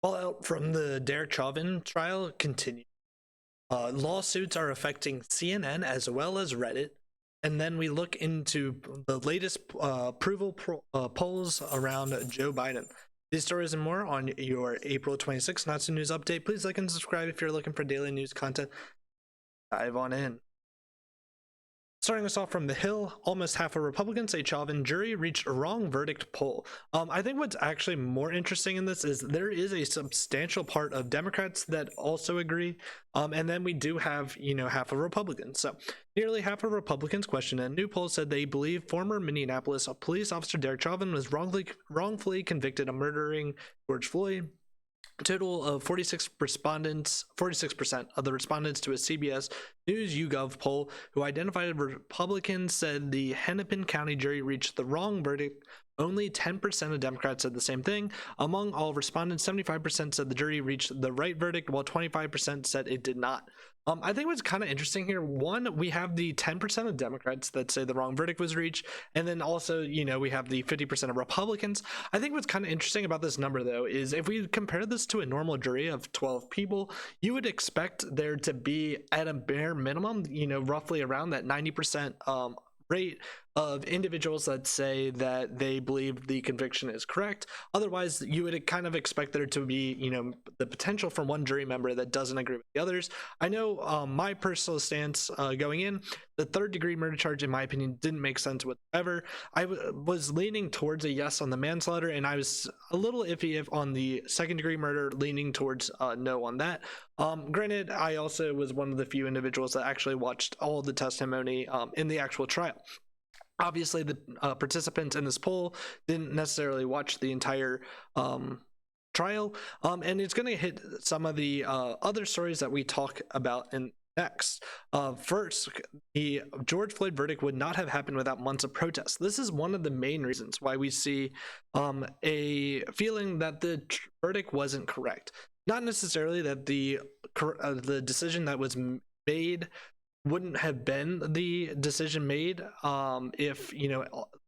Fallout from the Derek Chauvin trial continues. Lawsuits are affecting CNN as well as Reddit. And then we look into the latest polls around Joe Biden. These stories and more on your April 26th Not So News update. Please like and subscribe if you're looking for daily news content. Dive on in. Starting us off from the Hill, almost half of Republicans say Chauvin jury reached a wrong verdict poll. I think what's actually more interesting in this is there is a substantial part of Democrats that also agree, and then we do have, half of Republicans. So nearly half of Republicans questioned a new poll said they believe former Minneapolis police officer Derek Chauvin was wrongfully convicted of murdering George Floyd. A total of 46% of the respondents to a CBS News YouGov poll who identified Republicans said the Hennepin County jury reached the wrong verdict. Only 10% of Democrats said the same thing. Among all respondents, 75% said the jury reached the right verdict, while 25% said it did not. I think what's kind of interesting here, one, we have the 10% of Democrats that say the wrong verdict was reached, and then also, we have the 50% of Republicans. I think what's kind of interesting about this number, though, is if we compare this to a normal jury of 12 people, you would expect there to be, at a bare minimum, roughly around that 90% rate of individuals that say that they believe the conviction is correct. Otherwise, you would kind of expect there to be, the potential for one jury member that doesn't agree with the others. I know my personal stance going in, the third-degree murder charge, in my opinion, didn't make sense whatsoever. I was leaning towards a yes on the manslaughter, and I was a little iffy on the second-degree murder, leaning towards no on that. Granted, I also was one of the few individuals that actually watched all the testimony in the actual trial. Obviously, the participants in this poll didn't necessarily watch the entire trial, and it's going to hit some of the other stories that we talk about in next. First, the George Floyd verdict would not have happened without months of protests. This is one of the main reasons why we see a feeling that the verdict wasn't correct. Not necessarily that the decision that was made wouldn't have been the decision made if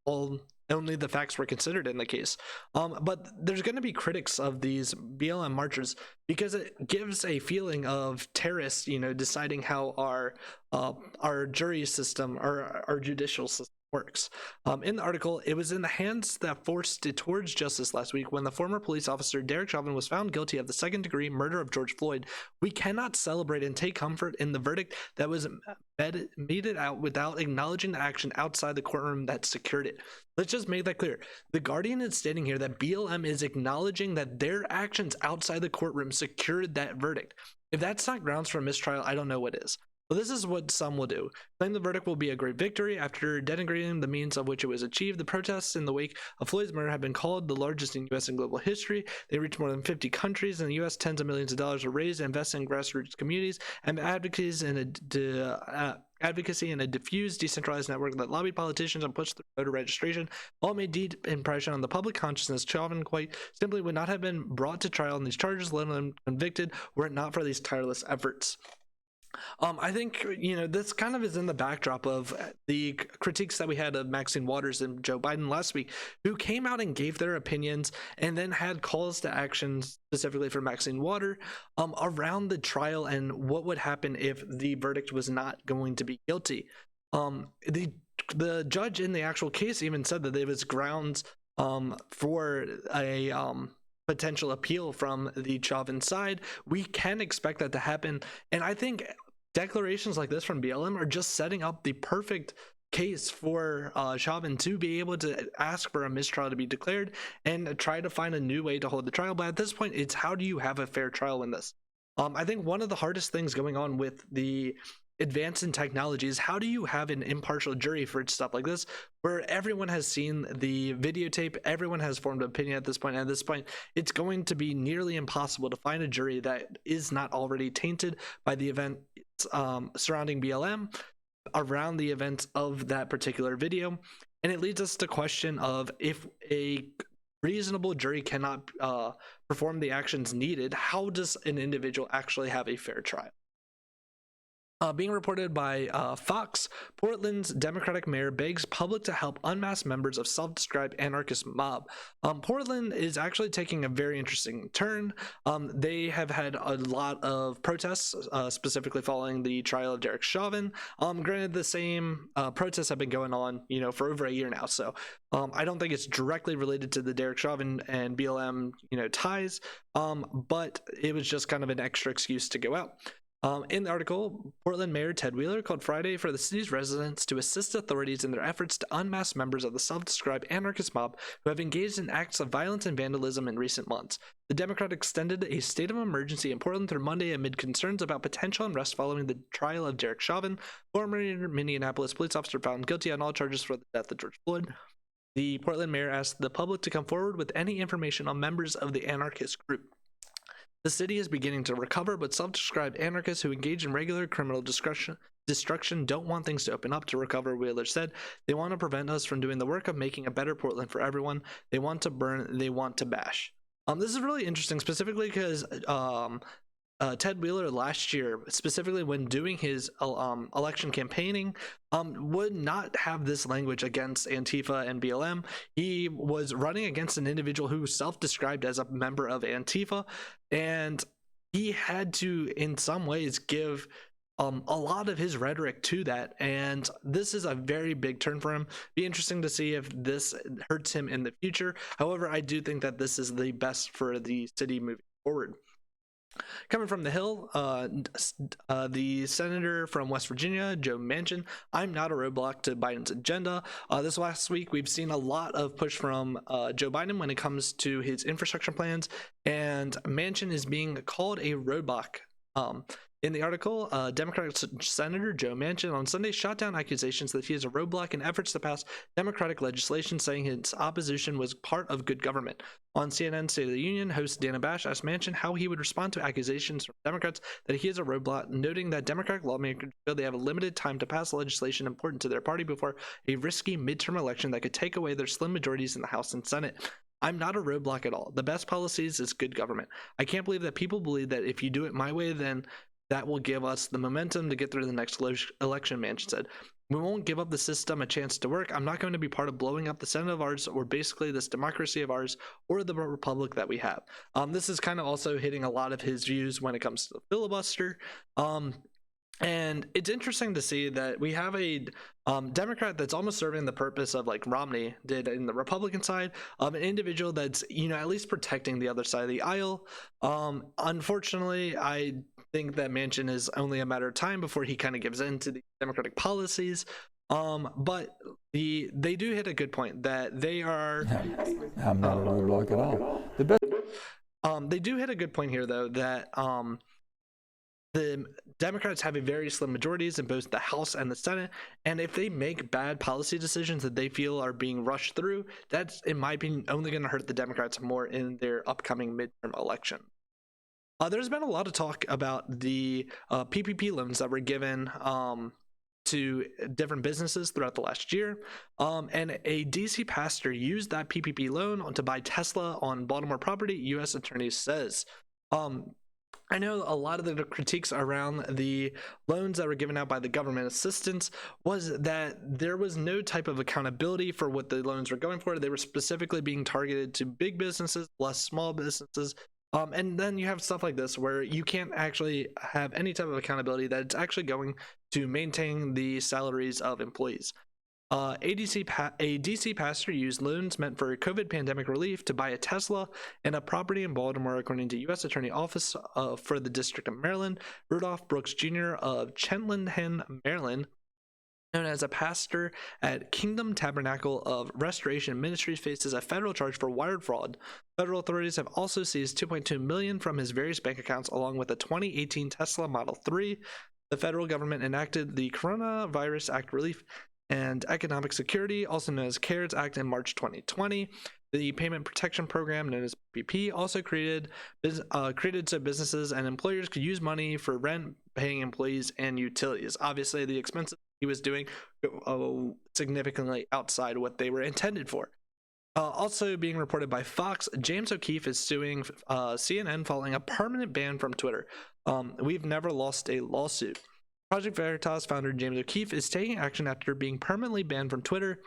only the facts were considered in the case, but there's going to be critics of these BLM marchers because it gives a feeling of terrorists deciding how our jury system or our judicial system works. In the article, it was in the hands that forced it towards justice last week when the former police officer Derek Chauvin was found guilty of the second-degree murder of George Floyd. We cannot celebrate and take comfort in the verdict that was meted out without acknowledging the action outside the courtroom that secured it. Let's just make that clear. The Guardian is stating here that BLM is acknowledging that their actions outside the courtroom secured that verdict. If that's not grounds for a mistrial, I don't know what is. Well, this is what some will do. Claim the verdict will be a great victory after denigrating the means of which it was achieved. The protests in the wake of Floyd's murder have been called the largest in U.S. and global history. They reached more than 50 countries. In the U.S., tens of millions of dollars were raised to invest in grassroots communities and advocacy in a diffused, decentralized network that lobbied politicians and pushed through voter registration. All made deep impression on the public consciousness. Chauvin quite simply would not have been brought to trial on these charges, let alone convicted, were it not for these tireless efforts. I think, this kind of is in the backdrop of the critiques that we had of Maxine Waters and Joe Biden last week, who came out and gave their opinions and then had calls to action specifically for Maxine Waters around the trial and what would happen if the verdict was not going to be guilty. The judge in the actual case even said that there was grounds for a potential appeal from the Chauvin side. We can expect that to happen, and I think declarations like this from BLM are just setting up the perfect case for Chauvin to be able to ask for a mistrial to be declared and try to find a new way to hold the trial. But at this point, it's how do you have a fair trial in this? I think one of the hardest things going on with the advance in technology is how do you have an impartial jury for stuff like this, where everyone has seen the videotape, everyone has formed an opinion at this point, and at this point it's going to be nearly impossible to find a jury that is not already tainted by the event surrounding BLM around the events of that particular video. And it leads us to question of, if a reasonable jury cannot perform the actions needed, how does an individual actually have a fair trial? Being reported by Fox, Portland's Democratic mayor begs public to help unmask members of self-described anarchist mob. Portland is actually taking a very interesting turn. They have had a lot of protests, specifically following the trial of Derek Chauvin. Granted, the same protests have been going on, for over a year now. So I don't think it's directly related to the Derek Chauvin and BLM, ties. But it was just kind of an extra excuse to go out. In the article, Portland Mayor Ted Wheeler called Friday for the city's residents to assist authorities in their efforts to unmask members of the self-described anarchist mob who have engaged in acts of violence and vandalism in recent months. The Democrat extended a state of emergency in Portland through Monday amid concerns about potential unrest following the trial of Derek Chauvin, former Minneapolis police officer found guilty on all charges for the death of George Floyd. The Portland mayor asked the public to come forward with any information on members of the anarchist group. The city is beginning to recover, but self-described anarchists who engage in regular criminal destruction don't want things to open up to recover, Wheeler said. They want to prevent us from doing the work of making a better Portland for everyone. They want to burn, they want to bash. This is really interesting, specifically because Ted Wheeler last year, specifically when doing his election campaigning, would not have this language against Antifa and BLM. He was running against an individual who self-described as a member of Antifa, and he had to, in some ways, give a lot of his rhetoric to that, and this is a very big turn for him. Be interesting to see if this hurts him in the future. However, I do think that this is the best for the city moving forward. Coming from the Hill, the senator from West Virginia, Joe Manchin, I'm not a roadblock to Biden's agenda. This last week, we've seen a lot of push from Joe Biden when it comes to his infrastructure plans, and Manchin is being called a roadblock. In the article, Democratic Senator Joe Manchin on Sunday shot down accusations that he is a roadblock in efforts to pass Democratic legislation, saying his opposition was part of good government. On CNN State of the Union, host Dana Bash asked Manchin how he would respond to accusations from Democrats that he is a roadblock, noting that Democratic lawmakers feel they have a limited time to pass legislation important to their party before a risky midterm election that could take away their slim majorities in the House and Senate. I'm not a roadblock at all. The best policies is good government. I can't believe that people believe that if you do it my way, then that will give us the momentum to get through the next election, Manchin said. We won't give up the system a chance to work. I'm not going to be part of blowing up the Senate of ours, or basically this democracy of ours, or the republic that we have. This is kind of also hitting a lot of his views when it comes to the filibuster. And it's interesting to see that we have a Democrat that's almost serving the purpose of like Romney did in the Republican side, an individual that's, at least protecting the other side of the aisle. Unfortunately, I think that Manchin is only a matter of time before he kind of gives in to the Democratic policies. But they do hit a good point that they are. I'm not a roadblock at all. They do hit a good point here, though, that the Democrats have a very slim majorities in both the House and the Senate, and if they make bad policy decisions that they feel are being rushed through, that's, in my opinion, only going to hurt the Democrats more in their upcoming midterm election. There's been a lot of talk about the PPP loans that were given to different businesses throughout the last year, and a DC pastor used that PPP loan to buy Tesla on Baltimore property, U.S. attorney says. I know a lot of the critiques around the loans that were given out by the government assistance was that there was no type of accountability for what the loans were going for. They were specifically being targeted to big businesses, less small businesses. And then you have stuff like this where you can't actually have any type of accountability that it's actually going to maintain the salaries of employees. A DC pastor used loans meant for COVID pandemic relief to buy a Tesla and a property in Baltimore, according to U.S. Attorney Office for the District of Maryland. Rudolph Brooks Jr. of Cheltenham, Maryland, known as a pastor at Kingdom Tabernacle of Restoration Ministries, faces a federal charge for wire fraud. Federal authorities have also seized $2.2 million from his various bank accounts, along with a 2018 Tesla Model 3. The federal government enacted the Coronavirus Act Relief and Economic Security, also known as CARES Act, in March 2020. The Payment Protection Program, known as PPP, also created so businesses and employers could use money for rent, paying employees, and utilities. Obviously, the expenses he was doing significantly outside what they were intended for. Also being reported by Fox, James O'Keefe is suing CNN following a permanent ban from Twitter. We've never lost a lawsuit. Project Veritas founder James O'Keefe is taking action after being permanently banned from Twitter,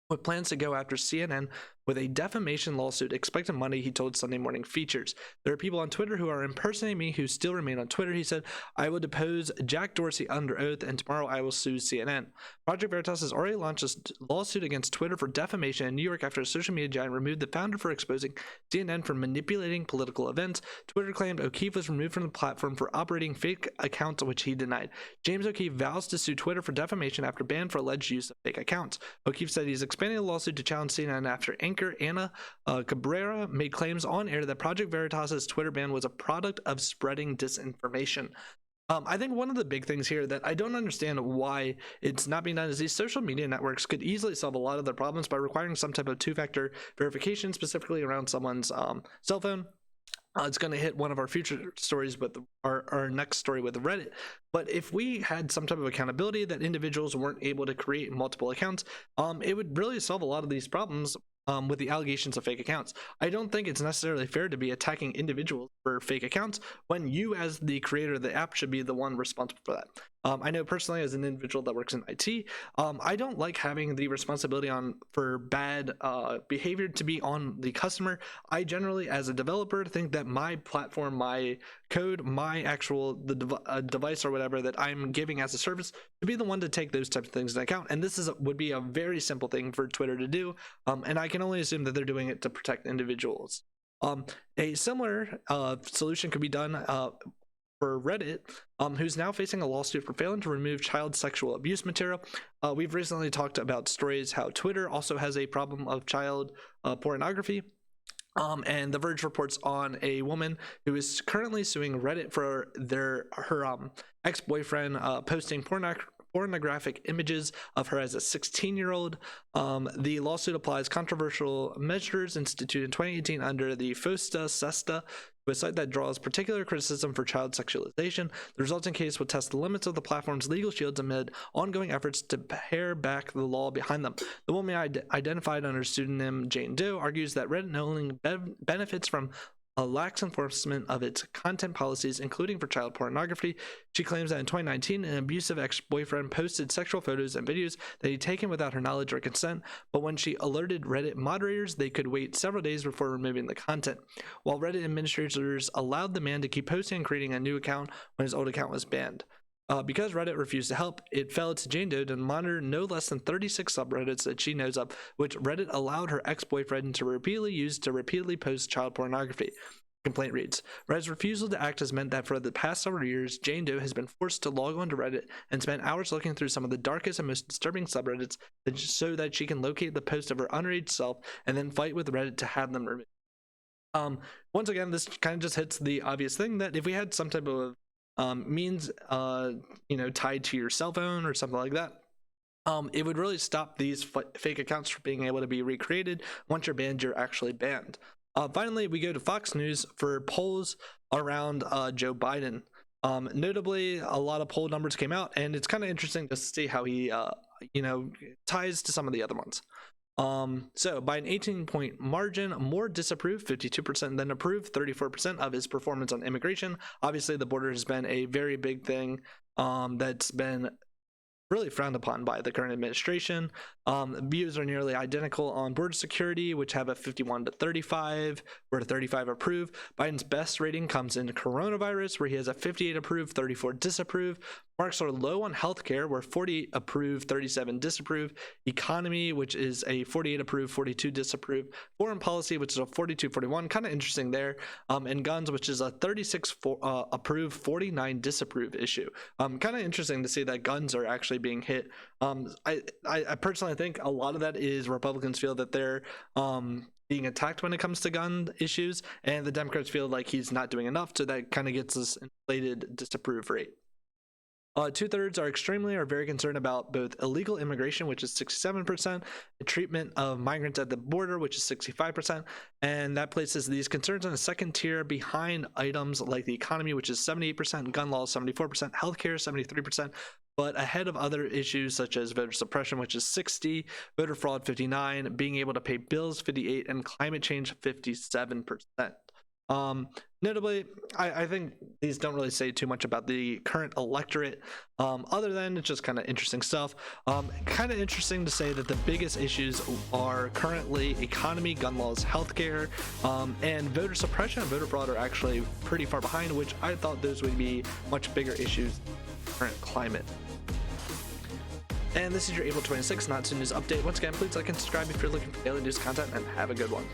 with plans to go after CNN with a defamation lawsuit. Expect the money, he told Sunday Morning Features. There are people on Twitter who are impersonating me who still remain on Twitter, he said. I will depose Jack Dorsey under oath, and tomorrow I will sue CNN. Project Veritas has already launched a lawsuit against Twitter for defamation in New York after a social media giant removed the founder for exposing CNN for manipulating political events. Twitter claimed O'Keefe was removed from the platform for operating fake accounts, which he denied. James O'Keefe vows to sue Twitter for defamation after banned for alleged use of fake accounts. O'Keefe said he's expanding the lawsuit to challenge CNN after anchor Ana Cabrera made claims on air that Project Veritas' Twitter ban was a product of spreading disinformation. I think one of the big things here that I don't understand why it's not being done is these social media networks could easily solve a lot of their problems by requiring some type of two-factor verification, specifically around someone's cell phone. It's going to hit one of our future stories with our next story with Reddit. But if we had some type of accountability that individuals weren't able to create multiple accounts, it would really solve a lot of these problems with the allegations of fake accounts. I don't think it's necessarily fair to be attacking individuals for fake accounts when you, as the creator of the app, should be the one responsible for that. I know personally, as an individual that works in IT, I don't like having the responsibility for bad behavior to be on the customer. I generally, as a developer, think that my platform, my code, my actual device or whatever that I'm giving as a service, to be the one to take those types of things into account. And this would be a very simple thing for Twitter to do, and I can only assume that they're doing it to protect individuals. A similar solution could be done for Reddit, who's now facing a lawsuit for failing to remove child sexual abuse material. We've recently talked about stories how Twitter also has a problem of child pornography. And The Verge reports on a woman who is currently suing Reddit for her ex-boyfriend posting pornographic images of her as a 16-year-old. The lawsuit applies controversial measures instituted in 2018 under the FOSTA SESTA, a site that draws particular criticism for child sexualization. The resulting case will test the limits of the platform's legal shields amid ongoing efforts to pare back the law behind them. The woman identified under pseudonym Jane Doe argues that Reddit not only benefits from a lax enforcement of its content policies, including for child pornography. She claims that in 2019, an abusive ex-boyfriend posted sexual photos and videos that he'd taken without her knowledge or consent, but when she alerted Reddit moderators, they could wait several days before removing the content, while Reddit administrators allowed the man to keep posting and creating a new account when his old account was banned. Because Reddit refused to help, it fell to Jane Doe to monitor no less than 36 subreddits that she knows of, which Reddit allowed her ex-boyfriend to repeatedly use to repeatedly post child pornography. Complaint reads, Reddit's refusal to act has meant that for the past several years, Jane Doe has been forced to log on to Reddit and spend hours looking through some of the darkest and most disturbing subreddits so that she can locate the post of her underage self and then fight with Reddit to have them removed. Once again, this kind of just hits the obvious thing that if we had some type of means tied to your cell phone or something like that, it would really stop these fake accounts from being able to be recreated. Once you're banned, you're actually banned. Finally, we go to Fox News for polls around Joe Biden. Notably, a lot of poll numbers came out, and it's kind of interesting to see how he ties to some of the other ones. So by an 18-point margin, more disapproved 52% than approved 34% of his performance on immigration. Obviously, the border has been a very big thing that's been really frowned upon by the current administration. Views are nearly identical on border security, which have a 51 to 35, where 35 approve. Biden's best rating comes in coronavirus, where he has a 58 approve, 34 disapprove. Marks are low on healthcare, where 48 approve, 37 disapprove. Economy, which is a 48 approve, 42 disapprove. Foreign policy, which is a 42-41, kind of interesting there. And guns, which is a 36 approve, 49 disapprove issue. Kind of interesting to see that guns are actually being hit. I personally think a lot of that is Republicans feel that they're being attacked when it comes to gun issues, and the Democrats feel like he's not doing enough, so that kind of gets this inflated disapprove rate. 2/3 are very concerned about both illegal immigration, which is 67%, the treatment of migrants at the border, which is 65%, and that places these concerns in a second tier behind items like the economy, which is 78%, gun laws 74%, healthcare 73%, but ahead of other issues such as voter suppression, which is 60, voter fraud 59, being able to pay bills 58, and climate change 57%. Notably, I think these don't really say too much about the current electorate, other than it's just kind of interesting stuff. Kind of interesting to say that the biggest issues are currently economy, gun laws, healthcare, and voter suppression and voter fraud are actually pretty far behind, which I thought those would be much bigger issues in the current climate. And this is your April 26th Not So News update. Once again, please like and subscribe if you're looking for daily news content, and have a good one.